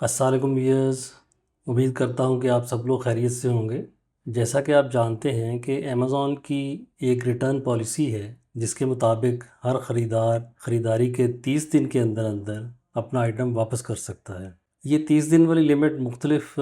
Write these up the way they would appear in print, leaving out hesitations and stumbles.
अस्सलाम वालेकुम व्यूअर्स। उम्मीद करता हूँ कि आप सब लोग खैरियत से होंगे। जैसा कि आप जानते हैं कि अमेज़ॉन की एक रिटर्न पॉलिसी है जिसके मुताबिक हर ख़रीदार ख़रीदारी के 30 दिन के अंदर अंदर अपना आइटम वापस कर सकता है। ये 30 दिन वाली लिमिट मुख्तलिफ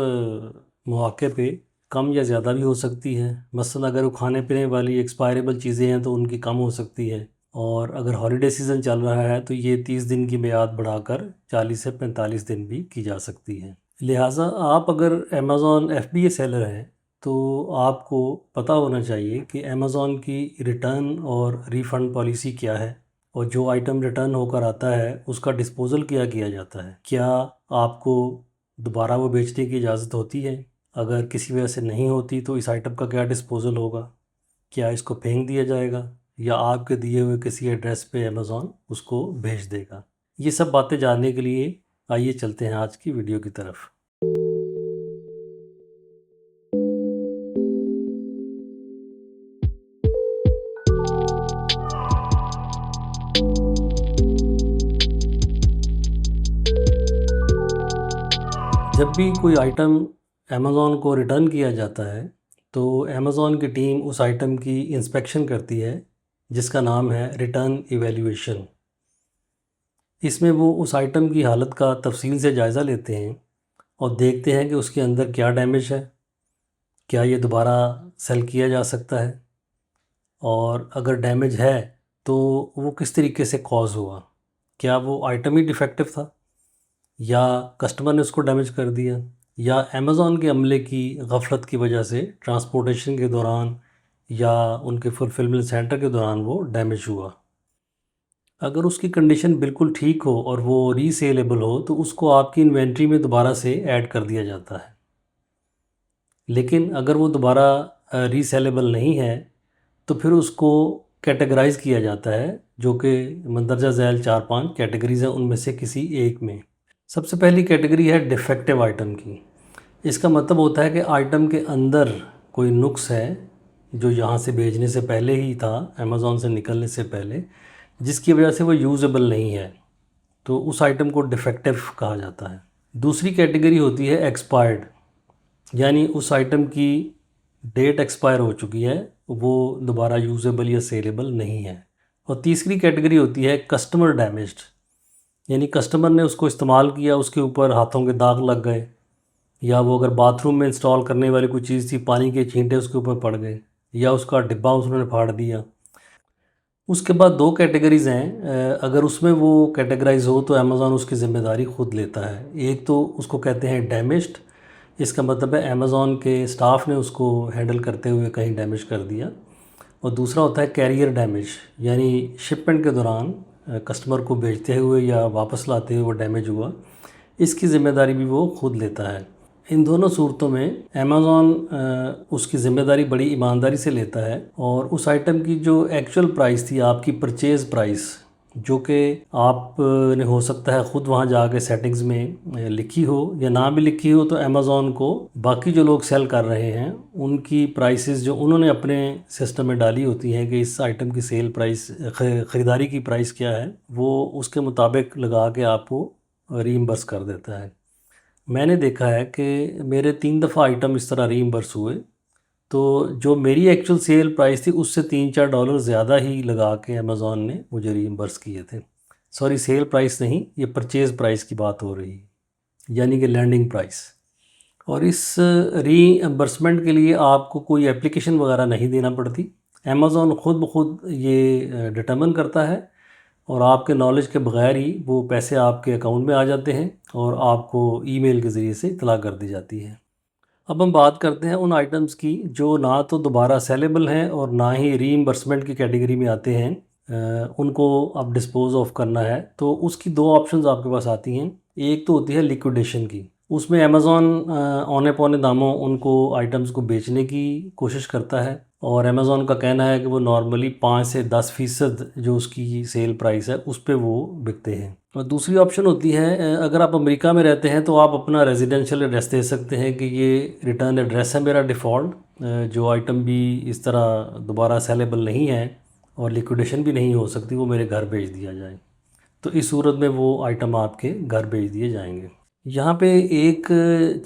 मौक़े पे कम या ज़्यादा भी हो सकती है। मसलन अगर वो खाने पीने वाली एक्सपायरेबल चीज़ें हैं तो उनकी कम हो सकती है, और अगर हॉलीडे सीज़न चल रहा है तो ये 30 दिन की मियाद बढ़ाकर 40 से 45 दिन भी की जा सकती है। लिहाजा आप अगर अमेज़ॉन FBA सेलर हैं तो आपको पता होना चाहिए कि अमेज़ॉन की रिटर्न और रिफ़ंड पॉलिसी क्या है, और जो आइटम रिटर्न होकर आता है उसका डिस्पोज़ल क्या किया जाता है। क्या आपको दोबारा वो बेचने की इजाज़त होती है? अगर किसी वजह से नहीं होती तो इस आइटम का क्या डिस्पोज़ल होगा? क्या इसको फेंक दिया जाएगा या आपके दिए हुए किसी एड्रेस पे अमेज़ॉन उसको भेज देगा? ये सब बातें जानने के लिए आइए चलते हैं आज की वीडियो की तरफ। जब भी कोई आइटम अमेज़ॉन को रिटर्न किया जाता है तो अमेज़ॉन की टीम उस आइटम की इंस्पेक्शन करती है जिसका नाम है रिटर्न इवैल्यूएशन। इसमें वो उस आइटम की हालत का तफसील से जायज़ा लेते हैं और देखते हैं कि उसके अंदर क्या डैमेज है, क्या ये दोबारा सेल किया जा सकता है, और अगर डैमेज है तो वो किस तरीके से कॉज़ हुआ। क्या वो आइटम ही डिफेक्टिव था, या कस्टमर ने उसको डैमेज कर दिया, या अमेज़ॉन के अमले की गफलत की वजह से ट्रांसपोर्टेशन के दौरान या उनके फुलफिलमेंट सेंटर के दौरान वो डैमेज हुआ। अगर उसकी कंडीशन बिल्कुल ठीक हो और वो रीसेलेबल हो तो उसको आपकी इन्वेंट्री में दोबारा से ऐड कर दिया जाता है। लेकिन अगर वो दोबारा रीसेलेबल नहीं है तो फिर उसको कैटेगराइज़ किया जाता है, जो कि मंदरजा झैल 4-5 कैटेगरीज़ हैं, उनमें से किसी एक में। सबसे पहली कैटेगरी है डिफेक्टिव आइटम की। इसका मतलब होता है कि आइटम के अंदर कोई नुक्स है जो यहाँ से भेजने से पहले ही था, अमेज़ॉन से निकलने से पहले, जिसकी वजह से वो यूज़ेबल नहीं है, तो उस आइटम को डिफेक्टिव कहा जाता है। दूसरी कैटेगरी होती है एक्सपायर्ड, यानी उस आइटम की डेट एक्सपायर हो चुकी है, वो दोबारा यूज़ेबल या सेलेबल नहीं है। और तीसरी कैटेगरी होती है कस्टमर डैमेज्ड, यानी कस्टमर ने उसको इस्तेमाल किया, उसके ऊपर हाथों के दाग लग गए, या वो अगर बाथरूम में इंस्टॉल करने वाली कोई चीज़ थी, पानी के छींटे उसके ऊपर पड़ गए, या उसका डिब्बा उन्होंने फाड़ दिया। उसके बाद दो कैटेगरीज़ हैं, अगर उसमें वो कैटेगराइज हो तो अमेज़ॉन उसकी ज़िम्मेदारी ख़ुद लेता है। एक तो उसको कहते हैं डैमेज्ड, इसका मतलब है अमेज़ॉन के स्टाफ ने उसको हैंडल करते हुए कहीं डैमेज कर दिया। और दूसरा होता है कैरियर डैमेज, यानी शिपमेंट के दौरान कस्टमर को भेजते हुए या वापस लाते हुए वो डैमेज हुआ, इसकी ज़िम्मेदारी भी वो ख़ुद लेता है। इन दोनों सूरतों में अमेज़ॉन उसकी ज़िम्मेदारी बड़ी ईमानदारी से लेता है, और उस आइटम की जो एक्चुअल प्राइस थी, आपकी परचेज़ प्राइस, जो कि आपने हो सकता है ख़ुद वहाँ जाके सेटिंग्स में लिखी हो या ना भी लिखी हो, तो अमेज़ॉन को बाकी जो लोग सेल कर रहे हैं उनकी प्राइसेस जो उन्होंने अपने सिस्टम में डाली होती हैं कि इस आइटम की सेल प्राइस, ख़रीदारी की प्राइस क्या है, वो उसके मुताबिक लगा के आपको रीइम्बर्स कर देता है। मैंने देखा है कि मेरे 3 दफ़ा आइटम इस तरह रीइम्बर्स हुए, तो जो मेरी एक्चुअल सेल प्राइस थी उससे $3-4 ज़्यादा ही लगा के अमेज़ॉन ने मुझे रीइम्बर्स किए थे। सॉरी, सेल प्राइस नहीं, ये परचेज़ प्राइस की बात हो रही है, यानी कि लैंडिंग प्राइस। और इस रीइम्बर्समेंट के लिए आपको कोई एप्लीकेशन वगैरह नहीं देना पड़ती, अमेज़ॉन ख़ुद ब खुद ये डिटरमिन करता है, और आपके नॉलेज के बगैर ही वो पैसे आपके अकाउंट में आ जाते हैं और आपको ईमेल के ज़रिए से इत्तला कर दी जाती है। अब हम बात करते हैं उन आइटम्स की जो ना तो दोबारा सेलेबल हैं और ना ही रीइम्बर्समेंट की कैटेगरी में आते हैं। उनको अब डिस्पोज़ ऑफ करना है तो उसकी दो ऑप्शंस आपके पास आती हैं। एक तो होती है लिक्विडेशन की, उसमें अमेज़ॉन औने पौने दामों उनको आइटम्स को बेचने की कोशिश करता है, और अमेज़ॉन का कहना है कि वो नॉर्मली 5 से 10% जो उसकी सेल प्राइस है उस पे वो बिकते हैं। और दूसरी ऑप्शन होती है, अगर आप अमेरिका में रहते हैं तो आप अपना रेजिडेंशियल एड्रेस दे सकते हैं कि ये रिटर्न एड्रेस है मेरा डिफ़ॉल्ट, जो आइटम भी इस तरह दोबारा सेलेबल नहीं है और लिक्विडेशन भी नहीं हो सकती, वो मेरे घर भेज दिया जाए। तो इस सूरत में वो आइटम आपके घर भेज दिए जाएंगे। यहाँ पे एक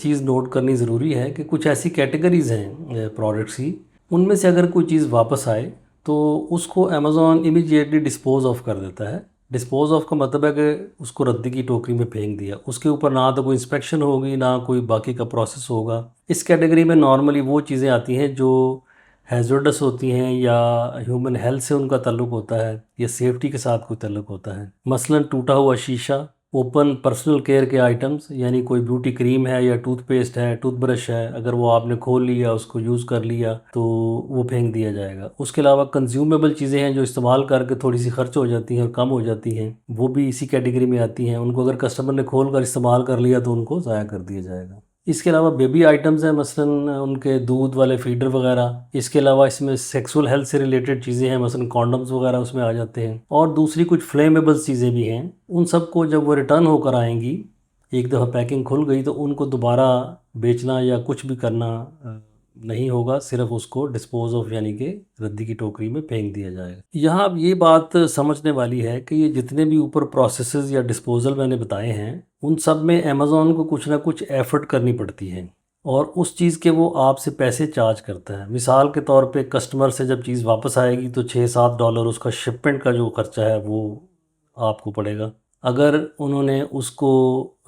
चीज़ नोट करनी ज़रूरी है कि कुछ ऐसी कैटेगरीज़ हैं प्रोडक्ट्स की, उनमें से अगर कोई चीज़ वापस आए तो उसको अमेज़ॉन इमीडिएटली डिस्पोज ऑफ कर देता है। डिस्पोज ऑफ का मतलब है कि उसको रद्दी की टोकरी में फेंक दिया, उसके ऊपर ना तो कोई इंस्पेक्शन होगी ना कोई बाकी का प्रोसेस होगा। इस कैटेगरी में नॉर्मली वो चीज़ें आती हैं जो हैज़र्डस होती हैं या ह्यूमन हेल्थ से उनका ताल्लुक़ होता है या सेफ्टी के साथ कोई ताल्लुक़ होता है। मसलन टूटा हुआ शीशा, ओपन पर्सनल केयर के आइटम्स, यानी कोई ब्यूटी क्रीम है या टूथपेस्ट है, टूथब्रश है, अगर वो आपने खोल लिया, उसको यूज़ कर लिया तो वो फेंक दिया जाएगा। उसके अलावा कंज्यूमेबल चीज़ें हैं जो इस्तेमाल करके थोड़ी सी खर्च हो जाती हैं और कम हो जाती हैं, वो भी इसी कैटेगरी में आती हैं। उनको अगर कस्टमर ने खोल कर इस्तेमाल कर लिया तो उनको ज़ाया कर दिया जाएगा। इसके अलावा बेबी आइटम्स हैं, मसलन उनके दूध वाले फीडर वगैरह। इसके अलावा इसमें सेक्सुअल हेल्थ से रिलेटेड चीज़ें हैं, मसलन कॉन्डम्स वगैरह उसमें आ जाते हैं। और दूसरी कुछ फ्लेमेबल्स चीज़ें भी हैं। उन सब को जब वो रिटर्न होकर आएंगी, एक दफ़ा पैकिंग खुल गई, तो उनको दोबारा बेचना या कुछ भी करना नहीं होगा, सिर्फ उसको डिस्पोज ऑफ यानी कि रद्दी की टोकरी में फेंक दिया जाएगा। यहाँ अब ये बात समझने वाली है कि ये जितने भी ऊपर प्रोसेसेस या डिस्पोजल मैंने बताए हैं, उन सब में अमेज़ॉन को कुछ ना कुछ एफ़र्ट करनी पड़ती है और उस चीज़ के वो आपसे पैसे चार्ज करता है। मिसाल के तौर पे कस्टमर से जब चीज़ वापस आएगी तो $6-7 उसका शिपमेंट का जो खर्चा है वो आपको पड़ेगा। अगर उन्होंने उसको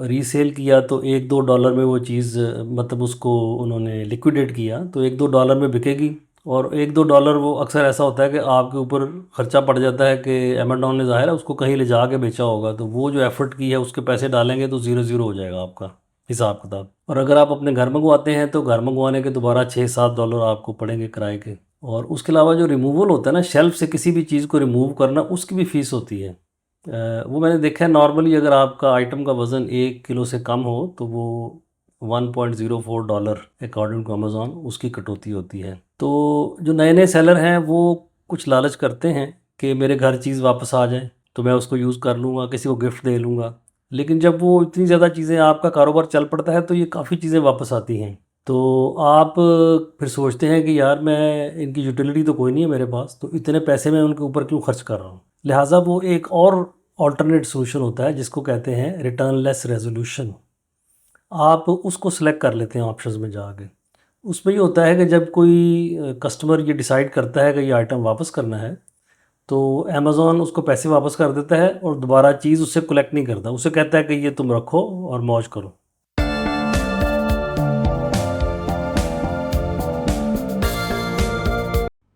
रीसेल किया तो $1-2 में वो चीज़, मतलब उसको उन्होंने लिक्विडेट किया तो $1-2 में बिकेगी। और $1-2 वो अक्सर ऐसा होता है कि आपके ऊपर ख़र्चा पड़ जाता है कि अमेज़न ने ज़ाहिर है उसको कहीं ले जा के बेचा होगा, तो वो जो एफ़र्ट की है उसके पैसे डालेंगे तो ज़ीरो हो जाएगा आपका हिसाब किताब। और अगर आप अपने घर मंगवाते हैं तो घर मंगवाने के दोबारा $6-7 आपको पड़ेंगे किराए के। और उसके अलावा जो रिमूवल होता है ना, शेल्फ से किसी भी चीज़ को रिमूव करना, उसकी भी फ़ीस होती है। वो मैंने देखा है, नॉर्मली अगर आपका आइटम का वज़न 1 किलो से कम हो तो वो $1.04 अकॉर्डिंग टू अमेज़ॉन उसकी कटौती होती है। तो जो नए-नए सेलर हैं वो कुछ लालच करते हैं कि मेरे घर चीज़ वापस आ जाए तो मैं उसको यूज़ कर लूँगा, किसी को गिफ्ट दे लूँगा। लेकिन जब वो इतनी ज़्यादा चीज़ें, आपका कारोबार चल पड़ता है तो ये काफ़ी चीज़ें वापस आती हैं। तो आप फिर सोचते हैं कि यार मैं, इनकी यूटिलिटी तो कोई नहीं है मेरे पास, तो इतने पैसे मैं उनके ऊपर क्यों खर्च कर रहा हूँ। लिहाजा वो एक और अल्टरनेट सॉल्यूशन होता है जिसको कहते हैं रिटर्न लेस रेजोल्यूशन। आप उसको सिलेक्ट कर लेते हैं ऑप्शंस में जाके। उसमें ये होता है कि जब कोई कस्टमर ये डिसाइड करता है कि ये आइटम वापस करना है तो अमेज़ॉन उसको पैसे वापस कर देता है और दोबारा चीज़ उससे कलेक्ट नहीं करता। उसे कहता है कि ये तुम रखो और मौज करो।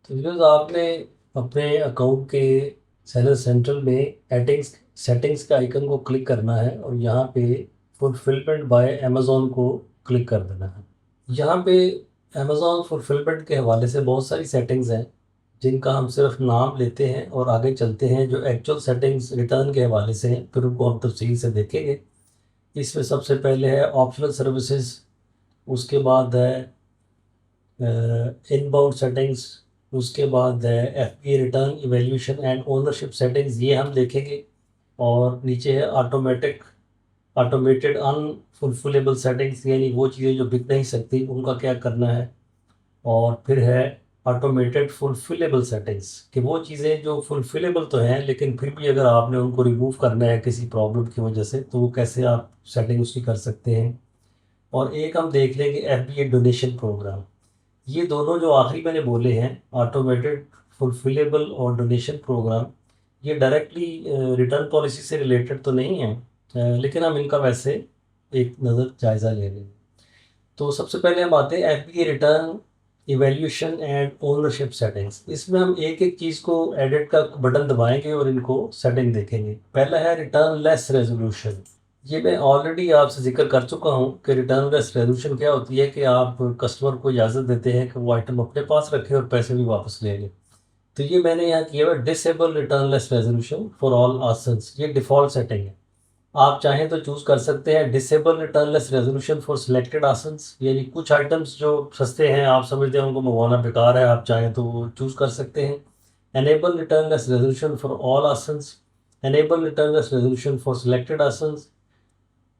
तो व्यूअर्स, आपने अपने अकाउंट के सेलर सेंट्रल में एटिंग्स सेटिंग्स के आइकन को क्लिक करना है और यहाँ पे फुलफिलमेंट बाय अमेज़ॉन को क्लिक कर देना है। यहाँ पे अमेज़ॉन फुलफिलमेंट के हवाले से बहुत सारी सेटिंग्स हैं जिनका हम सिर्फ नाम लेते हैं और आगे चलते हैं। जो एक्चुअल सेटिंग्स रिटर्न के हवाले से हैं फिर उनको हम तफसील से देखेंगे। इसमें सबसे पहले है ऑप्शनल सर्विसेज, उसके बाद है इनबाउंड सेटिंग्स, उसके बाद है FBA return evaluation and ownership settings, ये हम देखेंगे। और नीचे है ऑटोमेटेड अनफुलफिलेबल सेटिंग्स, यानी वो चीज़ें जो बिक नहीं सकती उनका क्या करना है। और फिर है ऑटोमेटेड फुलफिलेबल सेटिंग्स, कि वो चीज़ें जो फुलफिलेबल तो हैं लेकिन फिर भी अगर आपने उनको रिमूव करना है किसी प्रॉब्लम की वजह से तो वो कैसे आप सेटिंग उसकी कर सकते हैं। और एक हम देख लेंगे एफबीए डोनेशन प्रोग्राम। ये दोनों जो आखिरी मैंने बोले हैं, ऑटोमेटेड फुलफिलेबल और डोनेशन प्रोग्राम, ये डायरेक्टली रिटर्न पॉलिसी से रिलेटेड तो नहीं है, लेकिन हम इनका वैसे एक नज़र जायज़ा ले लेंगे। तो सबसे पहले हम आते हैं FBA return evaluation and ownership settings. इसमें हम एक एक चीज़ को एडिट का बटन दबाएंगे और इनको सेटिंग देखेंगे। पहला है रिटर्न लेस रेजोल्यूशन। ये मैं ऑलरेडी आपसे जिक्र कर चुका हूँ कि रिटर्न लेस रेजोल्यूशन क्या होती है, कि आप कस्टमर को इजाज़त देते हैं कि वो आइटम अपने पास रखे और पैसे भी वापस ले लें। तो ये मैंने यहाँ किया हुआ disable return less resolution for all asanas, ये डिफ़ॉल्ट सेटिंग है। आप चाहें तो चूज़ कर सकते हैं disable return less resolution for selected asanas, यानी कुछ आइटम्स जो सस्ते हैं, आप समझते हैं उनको मंगवाना बेकार है, आप चाहें तो वो चूज़ कर सकते हैं। Enable return less resolution for all ASINs, enable return less resolution for selected ASINs,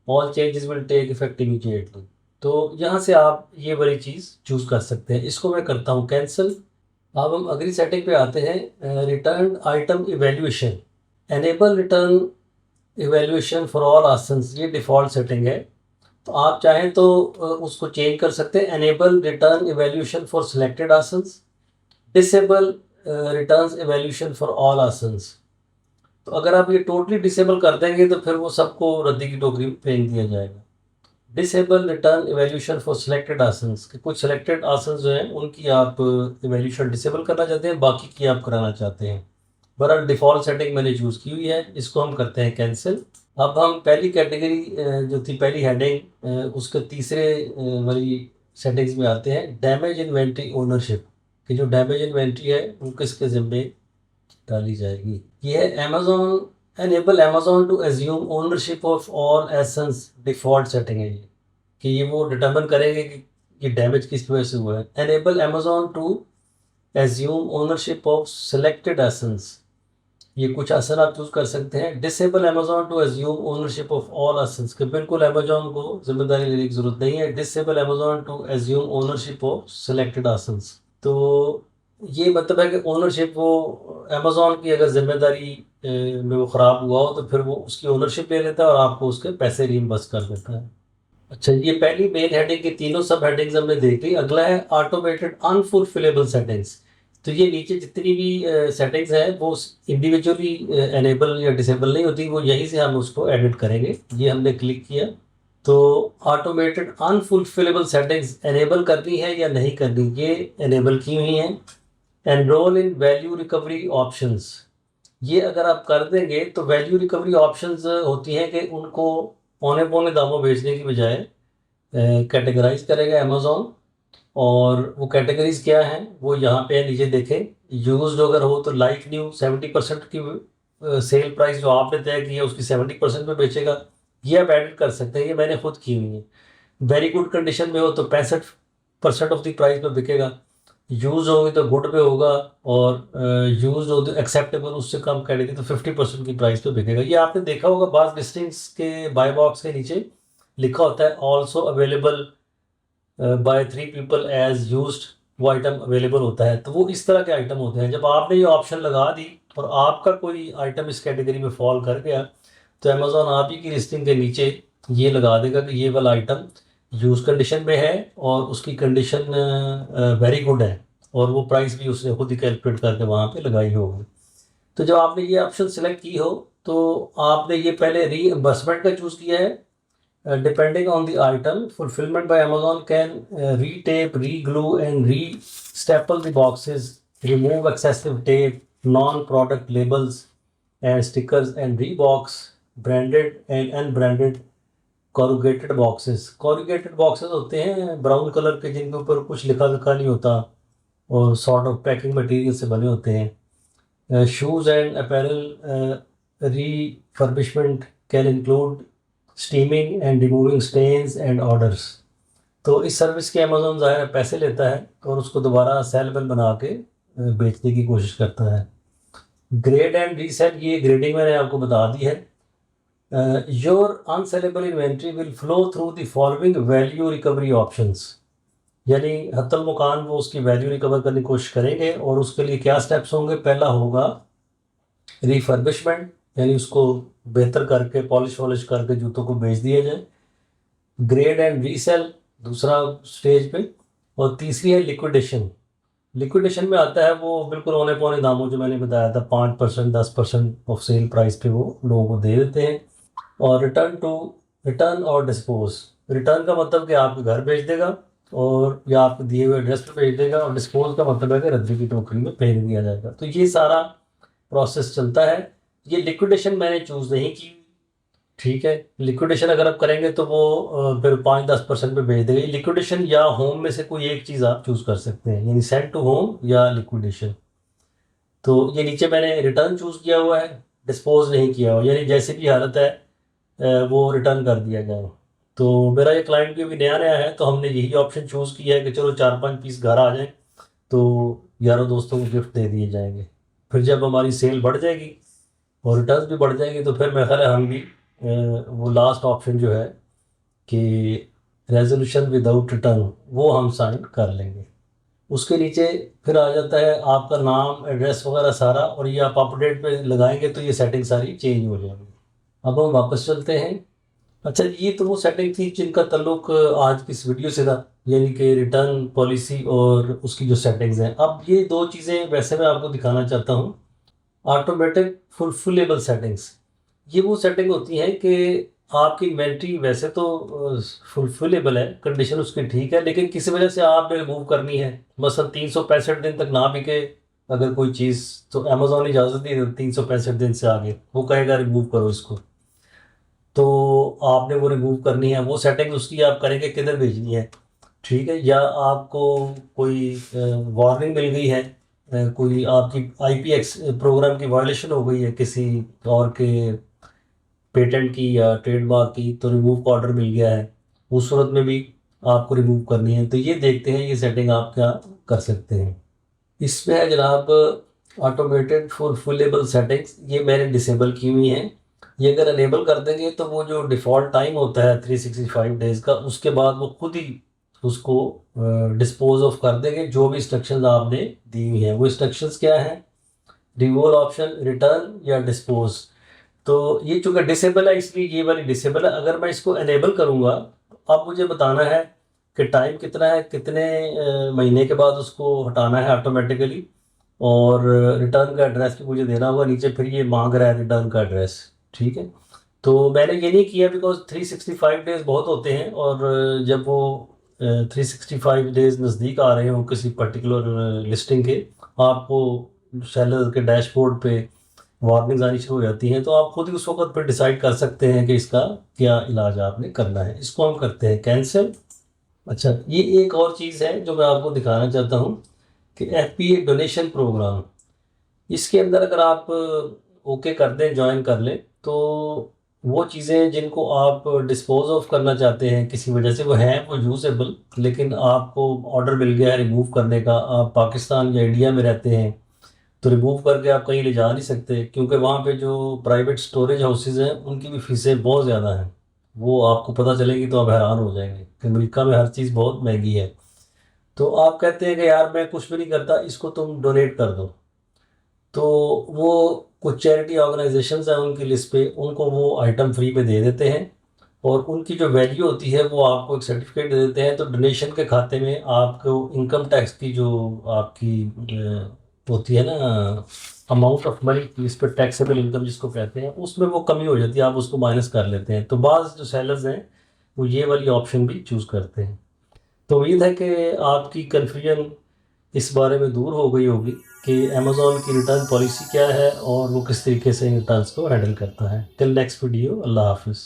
all changes will take effect immediately. तो यहाँ से आप ये वाली चीज़ चूज़ कर सकते हैं। इसको मैं करता हूँ कैंसिल। अब हम अगली सेटिंग पे आते हैं, return item evaluation. Enable return evaluation for all asanas, ये डिफ़ॉल्ट सेटिंग है। तो आप चाहें तो उसको चेंज कर सकते हैं, enable return evaluation for selected asanas, disable return evaluation for all asanas. तो अगर आप ये टोटली डिसेबल कर देंगे तो फिर वो सबको रद्दी की टोकरी में फेंक दिया जाएगा। Disable return evaluation for selected asanas, कि कुछ सिलेक्टेड आसन्स जो हैं उनकी आप इवैल्यूएशन डिसेबल करना चाहते हैं, बाकी की आप कराना चाहते हैं। बहरहाल डिफ़ॉल्ट सेटिंग मैंने चूज़ की हुई है, इसको हम करते हैं कैंसिल। अब हम पहली कैटेगरी जो थी, पहली हेडिंग, उसके तीसरे वाली सेटिंग्स में आते हैं, डैमेज इन्वेंट्री ओनरशिप, कि जो डैमेज इन्वेंट्री है वो किसके ज़िम्मे डाली जाएगी। ये है Amazon, enable Amazon to assume ownership of all ASINs, default setting है ये, कि ये वो डिटर्मिन करेंगे कि ये डैमेज किस वजह से हुआ है। Enable Amazon to assume ownership of selected ASINs, ये कुछ आसन आप चूज कर सकते हैं। Disable Amazon to assume ownership of all ASINs, कि बिल्कुल अमेज़ॉन को जिम्मेदारी लेने की जरूरत नहीं है। Disable Amazon to assume ownership of selected ASINs, तो ये मतलब है कि ओनरशिप वो अमेज़ॉन की अगर जिम्मेदारी में वो ख़राब हुआ हो तो फिर वो उसकी ओनरशिप ले लेता है और आपको उसके पैसे रीइंबर्स कर देता है। अच्छा, ये पहली मेन हेडिंग की तीनों सब हेडिंग्स हमने देख ली। अगला है ऑटोमेटेड अनफुलफिलेबल सेटिंग्स। तो ये नीचे जितनी भी सेटिंग्स हैं वो इंडिविजुअली एनेबल या डिसेबल नहीं होती, वो यहीं से हम उसको एडिट करेंगे। ये हमने क्लिक किया तो ऑटोमेटेड अनफुलफिलेबल सेटिंग्स एनेबल करनी है या नहीं करनी, ये एनेबल की हुई हैं। एनरोल इन वैल्यू रिकवरी ऑप्शंस, ये अगर आप कर देंगे तो वैल्यू रिकवरी ऑप्शंस होती हैं कि उनको पौने पौने दामों बेचने की बजाय कैटेगराइज करेगा अमेज़ॉन। और वो कैटेगरीज क्या हैं वो यहाँ पे है, नीचे देखें। यूज्ड अगर हो तो लाइक न्यू 70% की सेल प्राइस जो आपने तय की है उसकी 70% पे बेचेगा, ये आप एडिट कर सकते हैं, ये मैंने खुद की हुई है। वेरी गुड कंडीशन में हो तो 65% ऑफ द प्राइस पे बिकेगा, यूज होगी तो गुड पे होगा, और यूज हो तो एक्सेप्टेबल उससे कम कैटेगरी तो 50% की प्राइस पे बिकेगा। ये आपने देखा होगा बास लिस्टिंग्स के बाय बॉक्स के नीचे लिखा होता है also available by 3 people as used, वो आइटम अवेलेबल होता है। तो वो इस तरह के आइटम होते हैं। जब आपने ये ऑप्शन लगा दी और आपका कोई आइटम इस कैटेगरी में फॉल कर गया तो अमेज़ॉन आप ही की लिस्टिंग के नीचे ये लगा देगा कि ये वाला आइटम यूज़ कंडीशन में है और उसकी कंडीशन वेरी गुड है, और वो प्राइस भी उसने खुद ही कैलकुलेट करके वहाँ पे लगाई होगी। तो जब आपने ये ऑप्शन सेलेक्ट की हो तो आपने ये पहले रीइंबर्समेंट का चूज़ किया है। Depending on the item, fulfillment by Amazon can retape, re-glue and re-staple the boxes, remove excessive tape, non-product labels and stickers, and rebox branded and unbranded corrugated boxes. Corrugated boxes होते हैं brown colour के जिनके ऊपर कुछ लिखा लिखा नहीं होता और सॉर्ट ऑफ पैकिंग मटेरियल से बने होते हैं। Shoes and apparel refurbishment can include steaming and removing stains and orders. तो इस सर्विस के अमेज़ॉन ज़ाहिर है पैसे लेता है और उसको दोबारा सेलेबल बना के बेचने की कोशिश करता है। ग्रेड एंड रीसेल, ये ग्रेडिंग मैंने आपको बता दी है। Your unsaleable inventory will flow through the following value recovery options, यानी हत्तल मुकान वो उसकी वैल्यू रिकवर करने की कोशिश करेंगे और उसके लिए क्या स्टेप्स होंगे। पहला होगा रिफर्बिशमेंट, यानी उसको बेहतर करके पॉलिश वॉलिश करके जूतों को बेच दिया जाए। ग्रेड एंड रीसेल दूसरा स्टेज पे। और तीसरी है लिक्विडेशन। लिक्विडेशन में आता है वो बिल्कुल औने पौने दामों जो मैंने बताया था, 5% 10% ऑफ सेल प्राइस पे वो लोगों को दे देते हैं। और रिटर्न और डिस्पोज, रिटर्न का मतलब कि आपके घर भेज देगा और या आपके दिए हुए एड्रेस पे भेज देगा, और डिस्पोज का मतलब है कि रद्दी की टोकरी में फेंक दिया जाएगा। तो ये सारा प्रोसेस चलता है। ये लिक्विडेशन मैंने चूज़ नहीं की, ठीक है। लिक्विडेशन अगर आप करेंगे तो वो फिर 5-10% पे भेज देगा। ये लिक्विडेशन या होम में से कोई एक चीज़ आप चूज़ कर सकते हैं, यानी सेंड टू होम या लिक्विडेशन। तो ये नीचे मैंने रिटर्न चूज़ किया हुआ है, डिस्पोज नहीं किया हुआ, यानी जैसे भी हालत है वो रिटर्न कर दिया जाए। तो मेरा ये क्लाइंट भी अभी नया नया है तो हमने यही ऑप्शन चूज़ किया है कि चलो 4-5 पीस घर आ जाएं तो यारों दोस्तों को गिफ्ट दे दिए जाएंगे। फिर जब हमारी सेल बढ़ जाएगी और रिटर्न भी बढ़ जाएंगे तो फिर मेरा ख्याल है हम भी वो लास्ट ऑप्शन जो है कि रेजोल्यूशन विदाउट रिटर्न वो हम साइन कर लेंगे। उसके नीचे फिर आ जाता है आपका नाम एड्रेस वगैरह सारा, और ये आप अपडेट पे लगाएंगे तो ये सेटिंग सारी चेंज हो जाएंगी। अब हम वापस चलते हैं अच्छा, ये तो वो सेटिंग थी जिनका ताल्लुक आज की इस वीडियो से था, यानी कि रिटर्न पॉलिसी और उसकी जो सेटिंग्स हैं। अब ये दो चीज़ें वैसे मैं आपको दिखाना चाहता हूँ। ऑटोमेटिक फुलफिलेबल सेटिंग्स, ये वो सेटिंग होती हैं कि आपकी इन्वेंट्री वैसे तो फुलफिलेबल है, कंडीशन उसकी ठीक है, लेकिन किसी वजह से आपने रिमूव करनी है। मसलन 365 दिन तक ना बिके अगर कोई चीज़, तो अमेजोन इजाज़त नहीं देती 365 दिन से आगे, वो कहेगा रिमूव करो इसको। तो आपने वो रिमूव करनी है, वो सेटिंग उसकी आप करेंगे किधर भेजनी है, ठीक है। या आपको कोई वार्निंग मिल गई है, कोई आपकी आईपीएक्स प्रोग्राम की वायलेशन हो गई है किसी और के पेटेंट की या ट्रेडमार्क की, तो रिमूव का ऑर्डर मिल गया है, उस सूरत में भी आपको रिमूव करनी है। तो ये देखते हैं ये सेटिंग आप क्या कर सकते हैं। इसमें है जनाब ऑटोमेटेड फुलफिलेबल सेटिंग्स, ये मैंने डिसेबल की हुई हैं। ये अगर अनेबल कर देंगे तो वो जो डिफ़ॉल्ट टाइम होता है 365 डेज़ का, उसके बाद वो खुद ही उसको डिस्पोज ऑफ कर देंगे जो भी इंस्ट्रक्शंस आपने दी हुई हैं। वो इंस्ट्रक्शंस क्या हैं? रिमूवल ऑप्शन, रिटर्न या डिस्पोज। तो ये चूँकि डिसेबल है इसलिए ये वाली डिसेबल है। अगर मैं इसको एनेबल करूँगा, अब मुझे बताना है कि टाइम कितना है, कितने महीने के बाद उसको हटाना है ऑटोमेटिकली, और रिटर्न का एड्रेस भी मुझे देना होगा नीचे। फिर ये मांग रहा है रिटर्न का एड्रेस, ठीक है। तो मैंने ये नहीं किया बिकॉज 365 डेज़ बहुत होते हैं, और जब वो 365 डेज़ नज़दीक आ रहे हों किसी पर्टिकुलर लिस्टिंग के, आपको सेलर के डैशबोर्ड पे वार्निंग्स आनी शुरू हो जाती हैं, तो आप खुद ही उस वक्त पर डिसाइड कर सकते हैं कि इसका क्या इलाज आपने करना है। इसको हम करते हैं कैंसिल। अच्छा, ये एक और चीज़ है जो मैं आपको दिखाना चाहता हूँ कि एफपीए डोनेशन प्रोग्राम, इसके अंदर अगर आप ओके कर दें, ज्वाइन कर लें, तो वो चीज़ें जिनको आप डिस्पोज ऑफ करना चाहते हैं किसी वजह से, वो हैं वो यूजेबल, लेकिन आपको ऑर्डर मिल गया है रिमूव करने का, आप पाकिस्तान या इंडिया में रहते हैं, तो रिमूव करके आप कहीं ले जा नहीं सकते, क्योंकि वहाँ पे जो प्राइवेट स्टोरेज हाउसेज हैं उनकी भी फीसें बहुत ज़्यादा हैं। वो आपको पता चलेगी तो आप हैरान हो जाएंगे कि अमेरिका में हर चीज़ बहुत महंगी है। तो आप कहते हैं कि यार मैं कुछ भी नहीं करता, इसको तुम डोनेट कर दो, तो वो कुछ चैरिटी ऑर्गेनाइजेशंस हैं उनकी लिस्ट पे, उनको वो आइटम फ्री पे दे देते हैं, और उनकी जो वैल्यू होती है वो आपको एक सर्टिफिकेट दे देते हैं। तो डोनेशन के खाते में आपको इनकम टैक्स की जो आपकी होती है ना, अमाउंट ऑफ मनी, इस पर टैक्सेबल इनकम जिसको कहते हैं, उसमें वो कमी हो जाती है, आप उसको माइनस कर लेते हैं। तो बाज़ जो सेलर्स हैं वो ये वाली ऑप्शन भी चूज़ करते हैं। तो उम्मीद है कि आपकी कन्फ्यूजन इस बारे में दूर हो गई होगी कि अमेज़ॉन की रिटर्न पॉलिसी क्या है और वो किस तरीके से रिटर्न्स को हैंडल करता है। टिल नेक्स्ट वीडियो, अल्लाह हाफिज़।